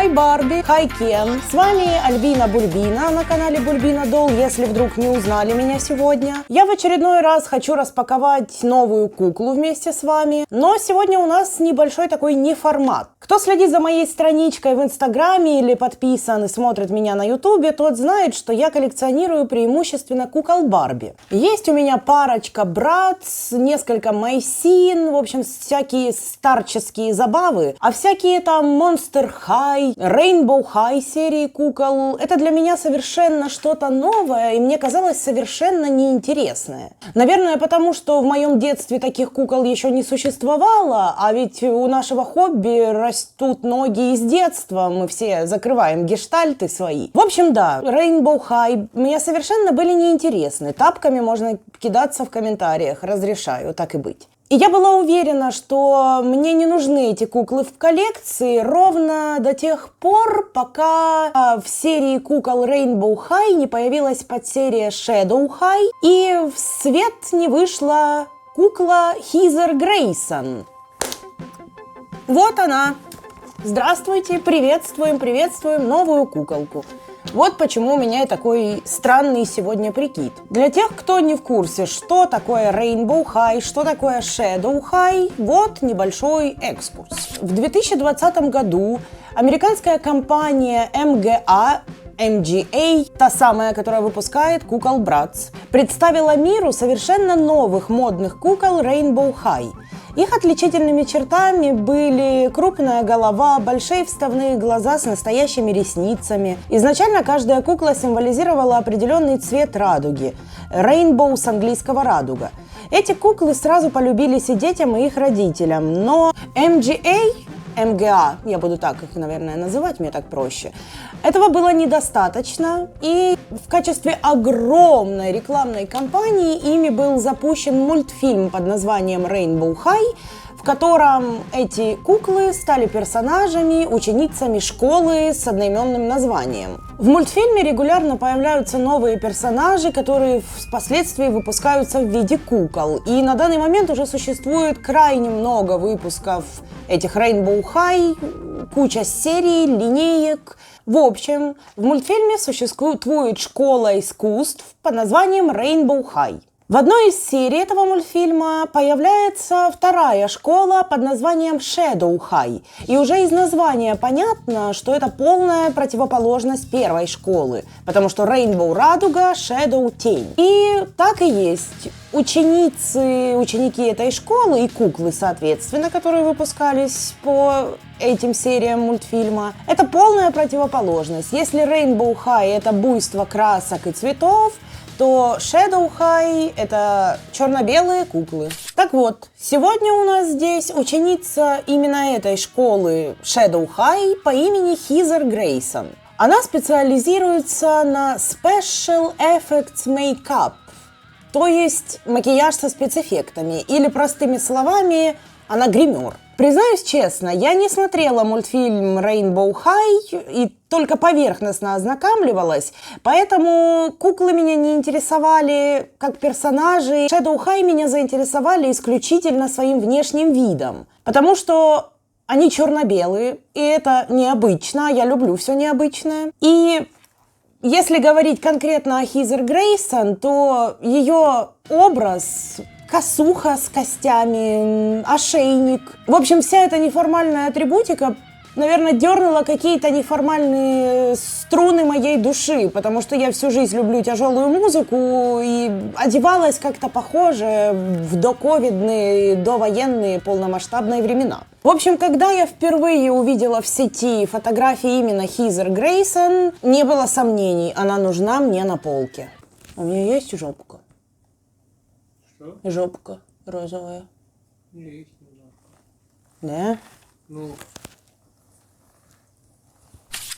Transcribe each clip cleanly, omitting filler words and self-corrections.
Хай Барби, хай Кен, с вами Альбина Бульбина на канале Бульбина Долл, если вдруг не узнали меня сегодня. Я в очередной раз хочу распаковать новую куклу вместе с вами, но сегодня у нас небольшой такой неформат. Кто следит за моей страничкой в Инстаграме или подписан и смотрит меня на Ютубе, тот знает, что я коллекционирую преимущественно кукол Барби. Есть у меня парочка Bratz, несколько Майсин, в общем, всякие старческие забавы, а всякие там Monster High, Rainbow High серии кукол, это для меня совершенно что-то новое и мне казалось совершенно неинтересное. Наверное, потому что в моем детстве таких кукол еще не существовало, а ведь у нашего хобби растут ноги из детства, мы все закрываем гештальты свои. В общем, да, Rainbow High мне совершенно были неинтересны. Тапками можно кидаться в комментариях, разрешаю, так и быть. И я была уверена, что мне не нужны эти куклы в коллекции ровно до тех пор, пока в серии кукол Rainbow High не появилась подсерия Shadow High и в свет не вышла кукла Heather Grayson. Вот она. Здравствуйте, приветствуем новую куколку. Вот почему у меня и такой странный сегодня прикид. Для тех, кто не в курсе, что такое Rainbow High, что такое Shadow High, вот небольшой экскурс. В 2020 году американская компания MGA, та самая, которая выпускает кукол Bratz, представила миру совершенно новых модных кукол Rainbow High. Их отличительными чертами были крупная голова, большие вставные глаза с настоящими ресницами. Изначально каждая кукла символизировала определенный цвет радуги – rainbow с английского радуга. Эти куклы сразу полюбились и детям, и их родителям, но MGA, я буду так их, наверное, называть, мне так проще, этого было недостаточно, и в качестве огромной рекламной кампании ими был запущен мультфильм под названием Rainbow High, в котором эти куклы стали персонажами, ученицами школы с одноименным названием. В мультфильме регулярно появляются новые персонажи, которые впоследствии выпускаются в виде кукол. И на данный момент уже существует крайне много выпусков этих Rainbow High, куча серий, линеек. В общем, в мультфильме существует школа искусств под названием Rainbow High. В одной из серий этого мультфильма появляется вторая школа под названием Shadow High. И уже из названия понятно, что это полная противоположность первой школы. Потому что Rainbow – радуга, Shadow – тень. И так и есть. Ученики этой школы и куклы, соответственно, которые выпускались по этим сериям мультфильма, это полная противоположность. Если Rainbow High – это буйство красок и цветов, то Shadow High – это черно-белые куклы. Так вот, сегодня у нас здесь ученица именно этой школы Shadow High по имени Heather Grayson. Она специализируется на Special Effects Makeup, то есть макияж со спецэффектами, или простыми словами, она гример. Признаюсь честно, я не смотрела мультфильм Rainbow High и только поверхностно ознакомливалась, поэтому куклы меня не интересовали как персонажи. Shadow High меня заинтересовали исключительно своим внешним видом, потому что они черно-белые, и это необычно, я люблю все необычное. И если говорить конкретно о Heather Grayson, то ее образ... косуха с костями, ошейник. В общем, вся эта неформальная атрибутика, наверное, дернула какие-то неформальные струны моей души, потому что я всю жизнь люблю тяжелую музыку и одевалась как-то похоже в доковидные, довоенные, полномасштабные времена. В общем, когда я впервые увидела в сети фотографии именно Heather Grayson, не было сомнений, она нужна мне на полке. У меня есть жопка. Что? Жопка розовая. Есть немного. Да? Ну.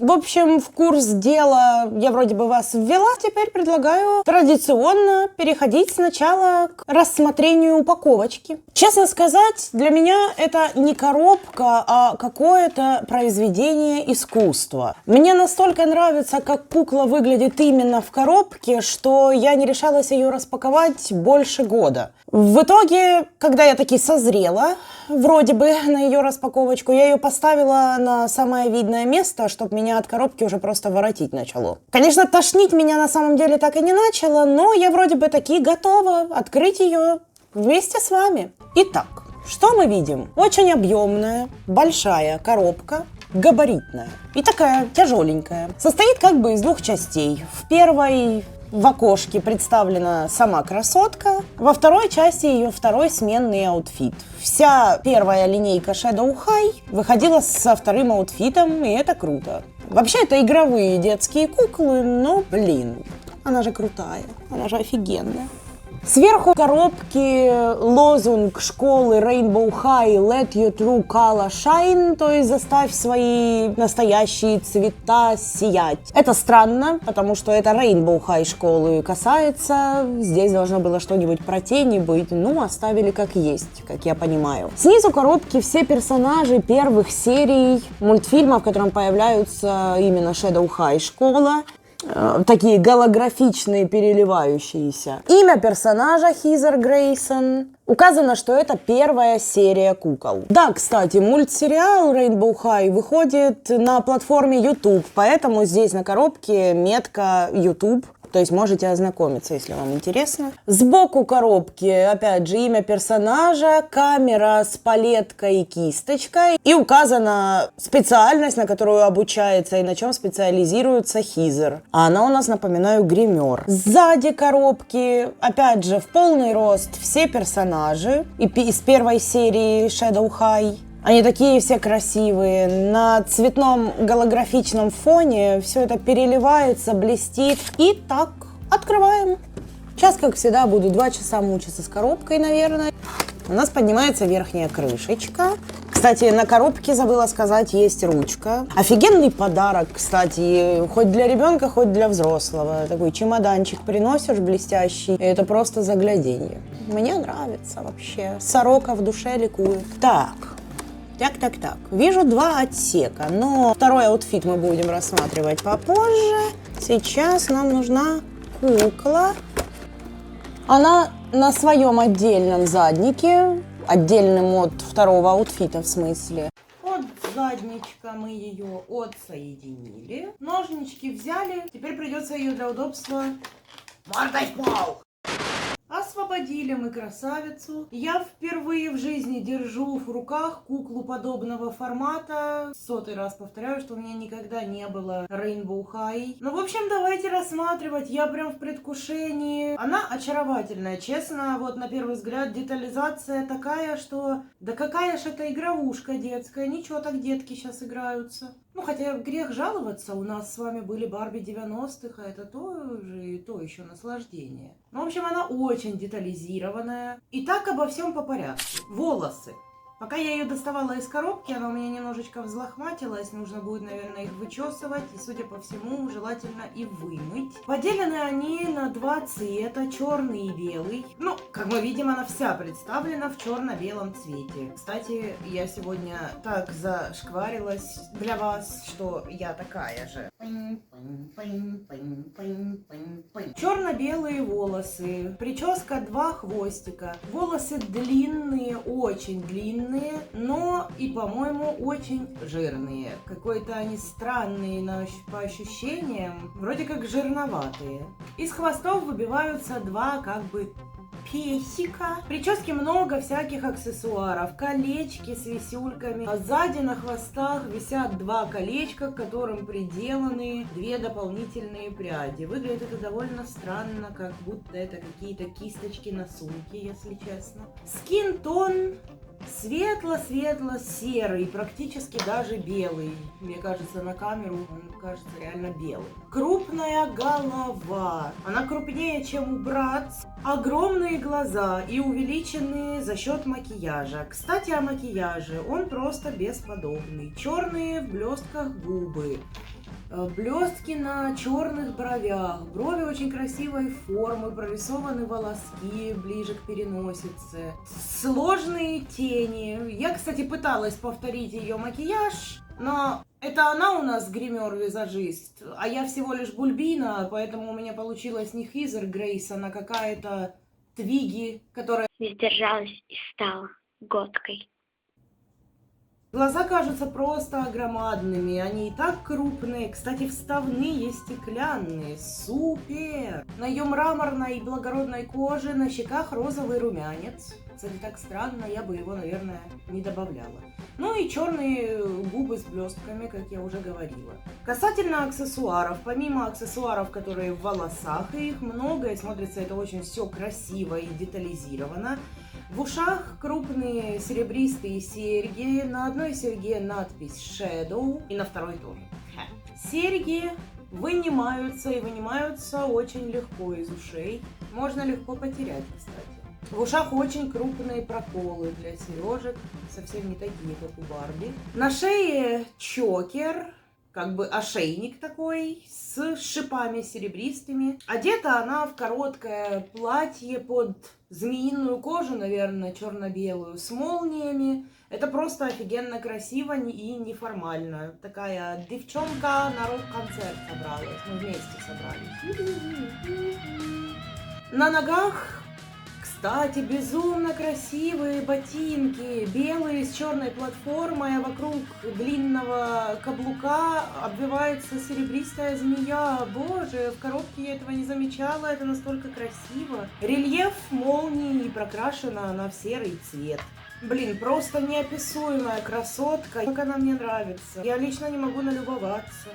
В общем, в курс дела я вроде бы вас ввела. Теперь предлагаю традиционно переходить сначала к рассмотрению упаковочки. Честно сказать, для меня это не коробка, а какое-то произведение искусства. Мне настолько нравится, как кукла выглядит именно в коробке, что я не решалась ее распаковать больше года. В итоге, когда я таки созрела, вроде бы, на ее распаковочку, я ее поставила на самое видное место, чтобы меня от коробки уже просто воротить начало. Конечно, тошнить меня на самом деле так и не начало, но я вроде бы таки готова открыть ее вместе с вами. Итак, что мы видим? Очень объемная, большая коробка, габаритная и такая тяжеленькая. Состоит как бы из двух частей. В первой в окошке представлена сама красотка, во второй части ее второй сменный аутфит. Вся первая линейка Shadow High выходила со вторым аутфитом, и это круто. Вообще, это игровые детские куклы, но, блин, она же крутая, она же офигенная. Сверху коробки лозунг школы Rainbow High Let your true color shine, то есть заставь свои настоящие цвета сиять. Это странно, потому что это Rainbow High школы касается. Здесь должно было что-нибудь про тени быть, ну, оставили как есть, как я понимаю. Снизу коробки все персонажи первых серий мультфильма, в котором появляются именно Shadow High школа. Такие голографичные, переливающиеся. Имя персонажа Хизер Грейсон. Указано, что это первая серия кукол. Да, кстати, мультсериал Rainbow High выходит на платформе YouTube, поэтому здесь на коробке метка YouTube. То есть можете ознакомиться, если вам интересно. Сбоку коробки, опять же, имя персонажа, камера с палеткой и кисточкой. И указана специальность, на которую обучается и на чем специализируется Хизер. А она у нас, напоминаю, гример. Сзади коробки, опять же, в полный рост все персонажи из первой серии Shadow High. Они такие все красивые, на цветном голографичном фоне все это переливается, блестит. И так, открываем. Сейчас, как всегда, буду 2 часа мучиться с коробкой, наверное. У нас поднимается верхняя крышечка. Кстати, на коробке, забыла сказать, есть ручка. Офигенный подарок, кстати, хоть для ребенка, хоть для взрослого. Такой чемоданчик приносишь блестящий, и это просто загляденье. Мне нравится вообще. Сорока в душе ликует. Так. Так. Вижу 2 отсека, но второй аутфит мы будем рассматривать попозже. Сейчас нам нужна кукла. Она на своем отдельном заднике, отдельным от второго аутфита в смысле. От задничка мы ее отсоединили. Ножнички взяли. Теперь придется ее для удобства мордой в пол. Освободили мы красавицу. Я впервые в жизни держу в руках куклу подобного формата. 100-й раз повторяю, что у меня никогда не было Rainbow High. Ну, в общем, давайте рассматривать. Я прям в предвкушении. Она очаровательная, честно. Вот на первый взгляд детализация такая, что... Да какая ж это игровушка детская. Ничего, так детки сейчас играются. Ну, хотя грех жаловаться, у нас с вами были Барби 90-х, а это тоже и то еще наслаждение. Ну, в общем, она очень детализированная. И так обо всем по порядку. Волосы. Пока я ее доставала из коробки, она у меня немножечко взлохматилась. Нужно будет, наверное, их вычесывать. И, судя по всему, желательно и вымыть. Поделены они на 2 цвета, черный и белый. Ну, как мы видим, она вся представлена в черно-белом цвете. Кстати, я сегодня так зашкварилась для вас, что я такая же. Черно-белые волосы. Прическа 2 хвостика. Волосы длинные, очень длинные. Но и, по-моему, очень жирные. Какой-то они странные по ощущениям. Вроде как жирноватые. Из хвостов выбиваются 2 как бы песика. В прическе много всяких аксессуаров. Колечки с висюльками. А сзади на хвостах висят 2 колечка, к которым приделаны 2 дополнительные пряди. Выглядит это довольно странно, как будто это какие-то кисточки на сумке, если честно. Скин-тон светло-светло-серый, практически даже белый. Мне кажется, на камеру он кажется реально белым. Крупная голова. Она крупнее, чем у Bratz. Огромные глаза и увеличенные за счет макияжа. Кстати, о макияже. Он просто бесподобный. Черные в блестках губы. Блестки на черных бровях, брови очень красивой формы, прорисованы волоски ближе к переносице, сложные тени. Я, кстати, пыталась повторить ее макияж, но это она у нас гример-визажист, а я всего лишь бульбина, поэтому у меня получилась не Хизер Грейс, она какая-то Твиги, которая... Не сдержалась и стала готкой. Глаза кажутся просто громадными, они и так крупные, кстати, вставные, стеклянные, супер! На ее мраморной и благородной коже, на щеках розовый румянец. Кстати, так странно, я бы его, наверное, не добавляла. Ну и черные губы с блестками, как я уже говорила. Касательно аксессуаров, помимо аксессуаров, которые в волосах, и их много, и смотрится это очень все красиво и детализировано. В ушах крупные серебристые серьги, на одной серьге надпись Shadow, и на второй тоже. Серьги вынимаются, и вынимаются очень легко из ушей. Можно легко потерять, кстати. В ушах очень крупные проколы для сережек, совсем не такие, как у Барби. На шее чокер, как бы ошейник такой, с шипами серебристыми. Одета она в короткое платье под змеиную кожу, наверное, черно-белую, с молниями. Это просто офигенно красиво и неформально. Такая девчонка на рок-концерт собралась. Мы вместе собрались. На ногах, кстати, безумно красивые ботинки, белые с черной платформой, а вокруг длинного каблука обвивается серебристая змея. Боже, в коробке я этого не замечала, это настолько красиво. Рельеф молнии прокрашена она в серый цвет. Блин, просто неописуемая красотка, как она мне нравится. Я лично не могу налюбоваться.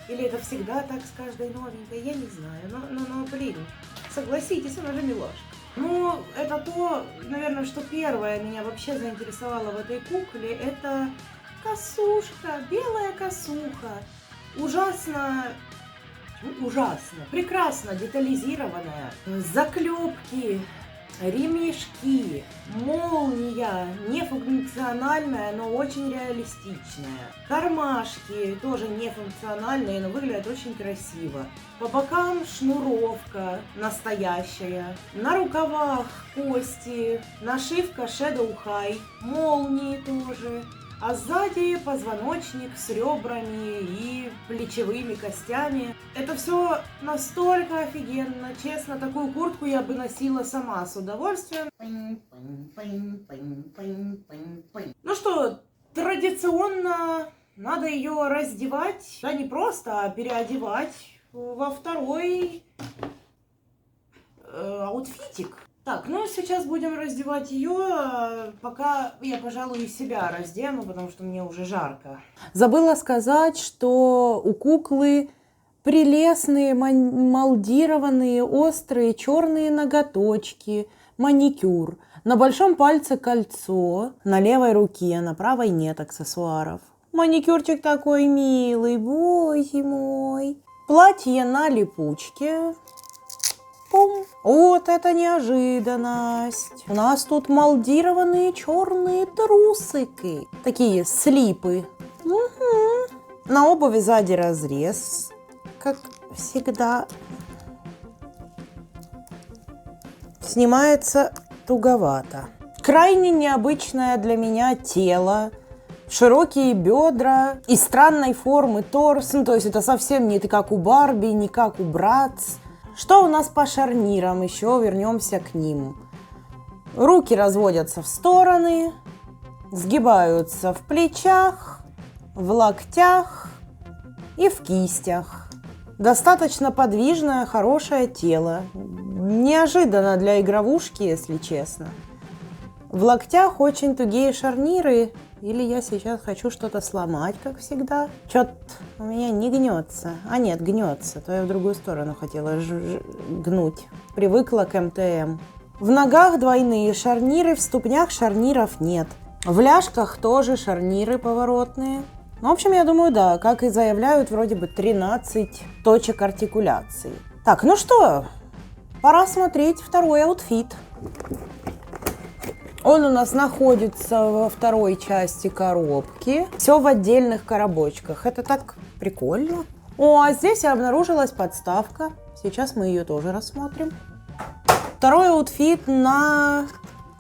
Или это всегда так с каждой новенькой, я не знаю. Но, блин, согласитесь, она же милашка. Ну, это то, наверное, что первое меня вообще заинтересовало в этой кукле. Это косушка, белая косуха. Ужасно, прекрасно детализированная. Заклепки, ремешки, молния, нефункциональная, но очень реалистичная. Кармашки тоже нефункциональные, но выглядят очень красиво. По бокам шнуровка настоящая. На рукавах кости, нашивка Shadow High, молнии тоже. А сзади позвоночник с ребрами и плечевыми костями. Это все настолько офигенно. Честно, такую куртку я бы носила сама с удовольствием. Ну что, традиционно надо ее раздевать. Да не просто, а переодевать во второй аутфитик. Так, ну сейчас будем раздевать ее, пока я, пожалуй, и себя раздену, потому что мне уже жарко. Забыла сказать, что у куклы прелестные, молдированные, острые черные ноготочки, маникюр. На большом пальце кольцо, на левой руке, на правой нет аксессуаров. Маникюрчик такой милый, боже мой. Платье на липучке. Пум. Вот это неожиданность. У нас тут молдированные черные трусики. Такие слипы. Угу. На обуви сзади разрез, как всегда. Снимается туговато. Крайне необычное для меня тело. Широкие бедра и странной формы торс. Ну, то есть это совсем не как у Барби, не как у Братц. Что у нас по шарнирам? Еще вернемся к ним. Руки разводятся в стороны, сгибаются в плечах, в локтях и в кистях. Достаточно подвижное, хорошее тело. Неожиданно для игровушки, если честно. В локтях очень тугие шарниры. Или я сейчас хочу что-то сломать, как всегда. Что-то у меня не гнется. А нет, гнется. То я в другую сторону хотела гнуть. Привыкла к МТМ. В ногах двойные шарниры, в ступнях шарниров нет. В ляжках тоже шарниры поворотные. Ну, в общем, я думаю, да, как и заявляют, вроде бы 13 точек артикуляции. Так, ну что, пора смотреть второй аутфит. Он у нас находится во второй части коробки. Все в отдельных коробочках. Это так прикольно. О, а здесь и обнаружилась подставка. Сейчас мы ее тоже рассмотрим. Второй аутфит на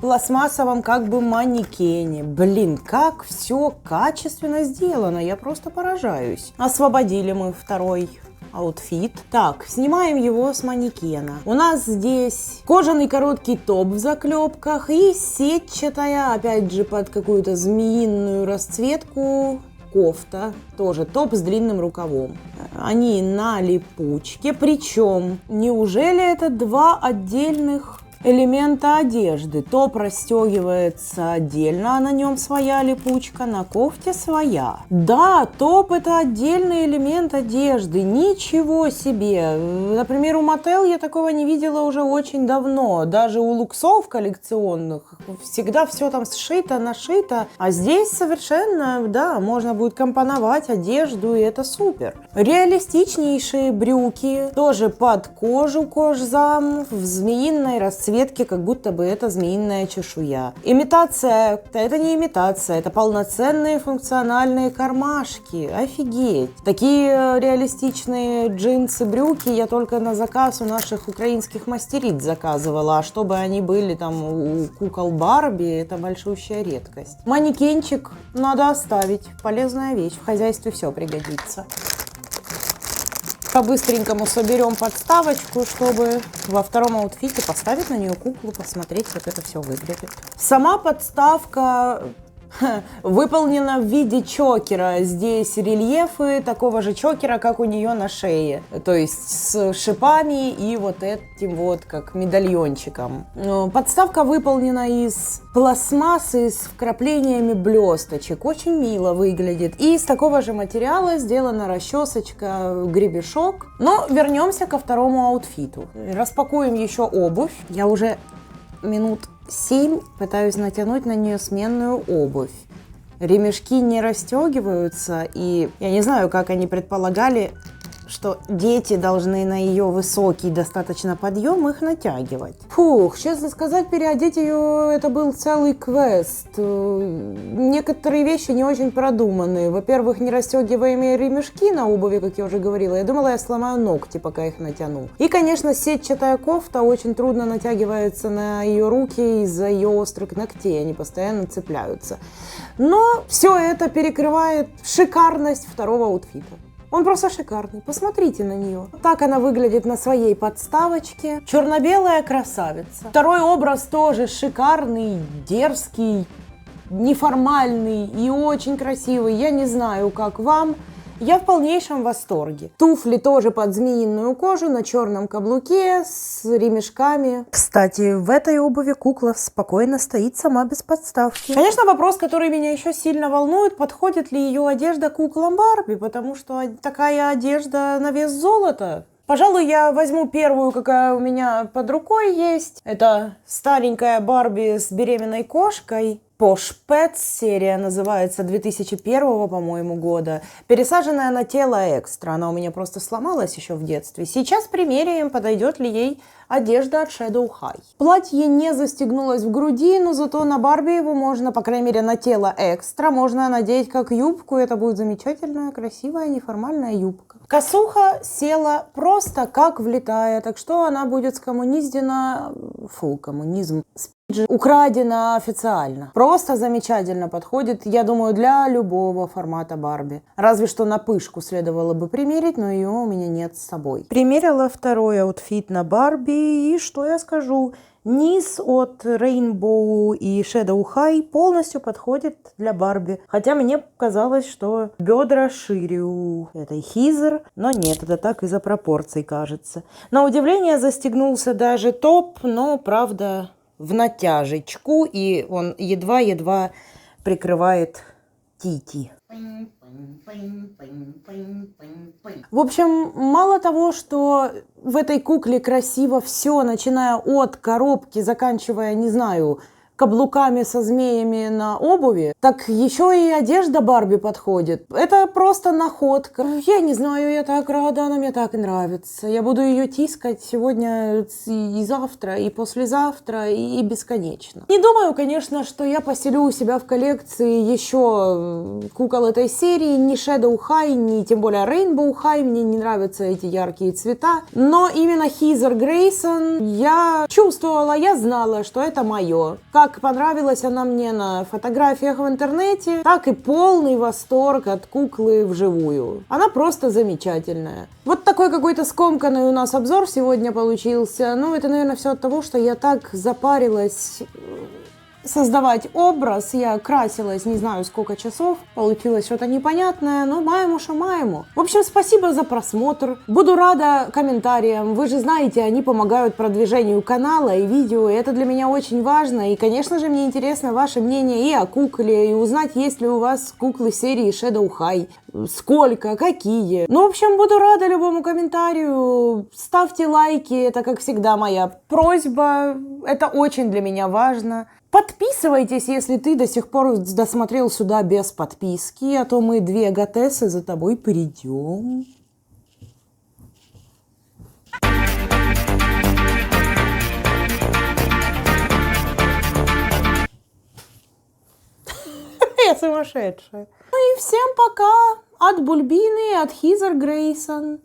пластмассовом как бы манекене. Блин, как все качественно сделано, я просто поражаюсь. Освободили мы второй аутфит. Так, снимаем его с манекена. У нас здесь кожаный короткий топ в заклепках и сетчатая, опять же, под какую-то змеиную расцветку кофта. Тоже топ с длинным рукавом. Они на липучке. Причем, неужели это два отдельных элемента одежды? Топ расстегивается отдельно, а на нем своя липучка, на кофте своя. Да, топ это отдельный элемент одежды. Ничего себе. Например, у Mattel я такого не видела уже очень давно. Даже у луксов коллекционных всегда все там сшито, нашито. А здесь совершенно, да, можно будет компоновать одежду, и это супер. Реалистичнейшие брюки, тоже под кожу, кожзам, в змеиной расцветке, как будто бы это змеиная чешуя. Имитация, это не имитация, это полноценные функциональные кармашки. Офигеть! Такие реалистичные джинсы-брюки я только на заказ у наших украинских мастериц заказывала, а чтобы они были там у кукол Барби, это большущая редкость. Манекенчик надо оставить, полезная вещь, в хозяйстве все пригодится. По-быстренькому соберем подставочку, чтобы во втором аутфите поставить на нее куклу, посмотреть, как это все выглядит. Сама подставка выполнена в виде чокера. Здесь рельефы такого же чокера, как у нее на шее. То есть с шипами и вот этим вот как медальончиком. Подставка выполнена из пластмассы с вкраплениями блесточек. Очень мило выглядит. И из такого же материала сделана расчесочка, гребешок. Но вернемся ко второму аутфиту. Распакуем еще обувь. Я уже минут 7 пытаюсь натянуть на нее сменную обувь. Ремешки не расстегиваются, и я не знаю, как они предполагали, что дети должны на ее высокий достаточно подъем их натягивать. Фух, честно сказать, переодеть ее это был целый квест. Некоторые вещи не очень продуманные. Во-первых, не расстегиваемые ремешки на обуви, как я уже говорила. Я думала, я сломаю ногти, пока их натяну. И, конечно, сетчатая кофта очень трудно натягивается на ее руки из-за ее острых ногтей. Они постоянно цепляются. Но все это перекрывает шикарность второго аутфита. Он просто шикарный. Посмотрите на нее. Так она выглядит на своей подставочке. Черно-белая красавица. Второй образ тоже шикарный, дерзкий, неформальный и очень красивый. Я не знаю, как вам. Я в полнейшем восторге. Туфли тоже под змеиную кожу на черном каблуке с ремешками. Кстати, в этой обуви кукла спокойно стоит сама без подставки. Конечно, вопрос, который меня еще сильно волнует, подходит ли ее одежда куклам Барби, потому что такая одежда на вес золота. Пожалуй, я возьму первую, какая у меня под рукой есть. Это старенькая Барби с беременной кошкой. Posh Pets серия называется, 2001, по-моему, года. Пересаженная на тело экстра. Она у меня просто сломалась еще в детстве. Сейчас примеряем, подойдет ли ей одежда от Shadow High. Платье не застегнулось в груди, но зато на Барби его можно, по крайней мере, на тело экстра, можно надеть как юбку. Это будет замечательная, красивая, неформальная юбка. Косуха села просто как влитая, так что она будет скоммуниздена... Фу, коммунизм. Украдена официально. Просто замечательно подходит, я думаю, для любого формата Барби. Разве что на пышку следовало бы примерить, но ее у меня нет с собой. Примерила второй аутфит на Барби, и что я скажу? Низ от Rainbow и Shadow High полностью подходит для Барби. Хотя мне казалось, что бедра шире у этой Хизер, но нет, это так из-за пропорций кажется. На удивление застегнулся даже топ, но правда... в натяжечку, и он едва-едва прикрывает тити. В общем, мало того, что в этой кукле красиво все, начиная от коробки, заканчивая, не знаю, каблуками со змеями на обуви, так еще и одежда Барби подходит. Это просто находка. Я не знаю, я так рада, она мне так нравится. Я буду ее тискать сегодня и завтра, и послезавтра, и бесконечно. Не думаю, конечно, что я поселю у себя в коллекции еще кукол этой серии, ни Shadow High, ни тем более Rainbow High, мне не нравятся эти яркие цвета, но именно Хизер Грейсон я чувствовала, я знала, что это мое. Как понравилась она мне на фотографиях в интернете, так и полный восторг от куклы вживую. Она просто замечательная. Вот такой какой-то скомканный у нас обзор сегодня получился. Ну, это, наверное, все от того, что я так запарилась создавать образ, я красилась не знаю сколько часов, получилось что-то непонятное, но маему шо маему. В общем, спасибо за просмотр, буду рада комментариям, вы же знаете, они помогают продвижению канала и видео, и это для меня очень важно, и, конечно же, мне интересно ваше мнение и о кукле, и узнать, есть ли у вас куклы серии Shadow High, сколько, какие. Ну, в общем, буду рада любому комментарию, ставьте лайки, это, как всегда, моя просьба, это очень для меня важно. Подписывайтесь, если ты до сих пор досмотрел сюда без подписки, а то мы две готессы за тобой придем. Я сумасшедшая. Ну и всем пока от Бульбины, от Хизер Грейсон.